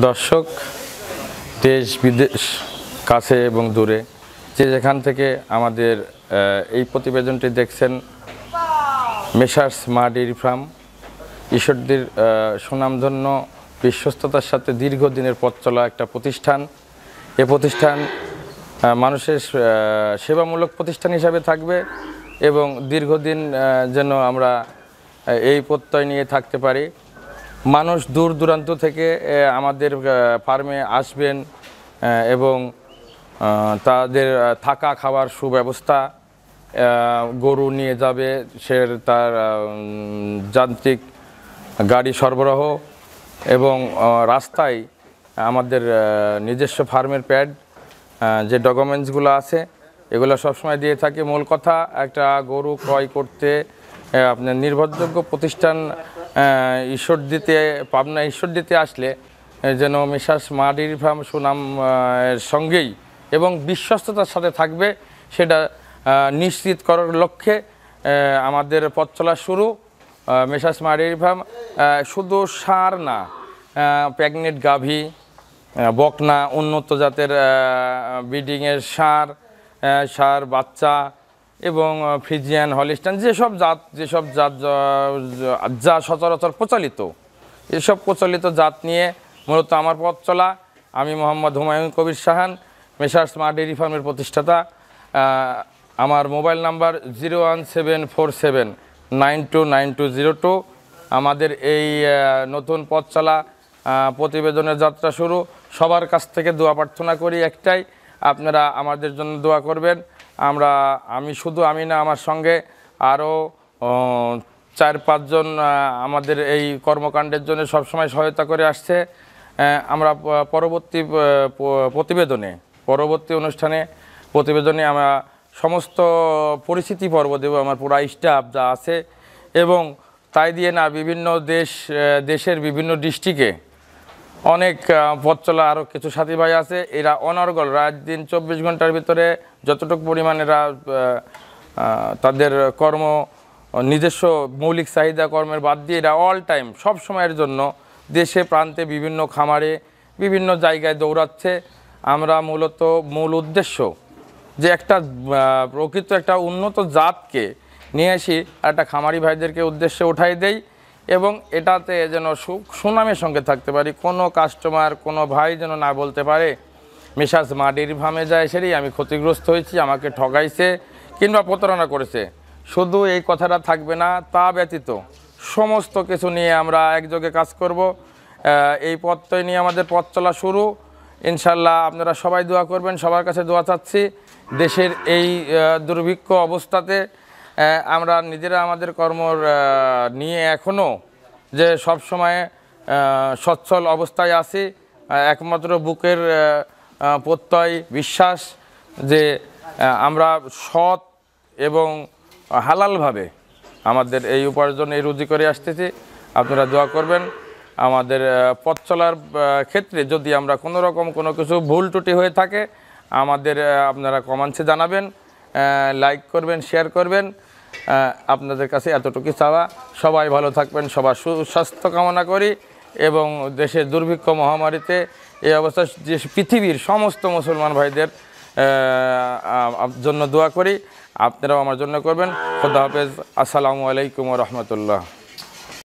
দর্শক, দেশ বিদেশ কাছে এবং দূরে যে যেখান থেকে আমাদের এই প্রতিবেদনটি দেখছেন, মেসার্স মা ডেইরি ফার্ম ঈশ্বরদীর সুনামধন্য বিশ্বস্ততার সাথে দীর্ঘদিনের পথ চলা একটা প্রতিষ্ঠান। এ প্রতিষ্ঠান মানুষের সেবামূলক প্রতিষ্ঠান হিসাবে থাকবে এবং দীর্ঘদিন যেন আমরা এই প্রত্যয় নিয়ে থাকতে পারি। মানুষ দূর দূরান্ত থেকে আমাদের ফার্মে আসবেন এবং তাদের থাকা খাওয়ার সুব্যবস্থা, গরু নিয়ে যাবে সে তার যান্ত্রিক গাড়ি সরবরাহ এবং রাস্তায় আমাদের নিজস্ব ফার্মের প্যাড যে ডকুমেন্টসগুলো আছে এগুলো সবসময় দিয়ে থাকে। মূল কথা, একটা গরু ক্রয় করতে আপনার নির্ভরযোগ্য প্রতিষ্ঠান পাবনা ঈশ্বরদীতে আসলে যেন মেসার্স মা ডেইরি ফার্ম সুনাম এর সঙ্গেই এবং বিশ্বস্ততার সাথে থাকবে, সেটা নিশ্চিত করার লক্ষ্যে আমাদের পথ চলা শুরু। মেসার্স মা ডেইরি ফার্ম শুধু সার না, প্রেগনেন্ট গাভী, বকনা, উন্নত জাতের ব্রিডিংয়ের সার বাচ্চা এবং ফ্রিজিয়ান, হলিস্টাইন যেসব জাত যা সচরাচর প্রচলিত, এসব প্রচলিত জাত নিয়ে মূলত আমার পথ চলা। আমি মোহাম্মদ হুমায়ুন কবির শাহান, মেসার্স মা ডেইরি ফার্মের প্রতিষ্ঠাতা। আমার মোবাইল নাম্বার 01747929202। আমাদের এই নতুন পথ চলা প্রতিবেদনের যাত্রা শুরু। সবার কাছ থেকে দোয়া প্রার্থনা করি একটাই, আপনারা আমাদের জন্য দোয়া করবেন। আমি না, আমার সঙ্গে আরও 4-5 জন আমাদের এই কর্মকাণ্ডের জন্য সবসময় সহায়তা করে আসছে। আমরা পরবর্তী প্রতিবেদনে আমরা সমস্ত পরিস্থিতি পর্ব দেব, আমার পুরো স্টাফ যা আছে। এবং তাই দিয়ে না, বিভিন্ন দেশের বিভিন্ন ডিস্ট্রিক্টে অনেক পথ চলা আরও কিছু সাথী ভাই আছে। এরা অনর্গল রাত দিন 24 ঘন্টার ভিতরে যতটুকু পরিমাণে তাদের নিজস্ব মৌলিক চাহিদা কর্মের বাদ দিয়ে এরা অল টাইম সব সময়ের জন্য দেশে প্রান্তে বিভিন্ন খামারে বিভিন্ন জায়গায় দৌড়াচ্ছে। আমরা মূল উদ্দেশ্য যে একটা প্রকৃত একটা উন্নত জাতকে নিয়ে আসি, একটা খামারি ভাইদেরকে উদ্দেশ্যে উঠাই দেই এবং এটাতে যেন সুনামের সঙ্গে থাকতে পারি। কোনো কাস্টমার, কোনো ভাই যেন না বলতে পারে মেসার্স মা ডেইরি ফার্মে যায় সেটাই আমি ক্ষতিগ্রস্ত হয়েছি, আমাকে ঠগাইছে কিংবা প্রতারণা করেছে। শুধু এই কথাটা থাকবে না, তা ব্যতীত সমস্ত কিছু নিয়ে আমরা একযোগে কাজ করব। এই পথটাই নিয়ে আমাদের পথ চলা শুরু। ইনশাল্লাহ আপনারা সবাই দোয়া করবেন, সবার কাছে দোয়া চাচ্ছি। দেশের এই দুর্ভিক্ষ অবস্থাতে আমরা নিজেরা আমাদের কর্ম নিয়ে এখনও যে সব সময় সচ্ছল অবস্থায় আছি, একমাত্র বুকের প্রত্যয় বিশ্বাস যে আমরা সৎ এবং হালালভাবে আমাদের এই উপার্জন, এই রুজি করে আসতেছি। আপনারা দোয়া করবেন। আমাদের পথ চলার ক্ষেত্রে যদি আমরা কোনো কিছু ভুল ত্রুটি হয়ে থাকে আপনারা কমেন্টসে জানাবেন, লাইক করবেন, শেয়ার করবেন। আপনাদের কাছে এতটুকু চাওয়া। সবাই ভালো থাকবেন, সবার সুস্বাস্থ্য কামনা করি এবং দেশের দুর্ভিক্ষ মহামারীতে এই অবস্থা যে পৃথিবীর সমস্ত মুসলমান ভাইদের জন্য দোয়া করি। আপনারাও আমার জন্য করবেন। খোদা হাফেজ। আসসালামু আলাইকুম ওয়া রাহমাতুল্লাহ।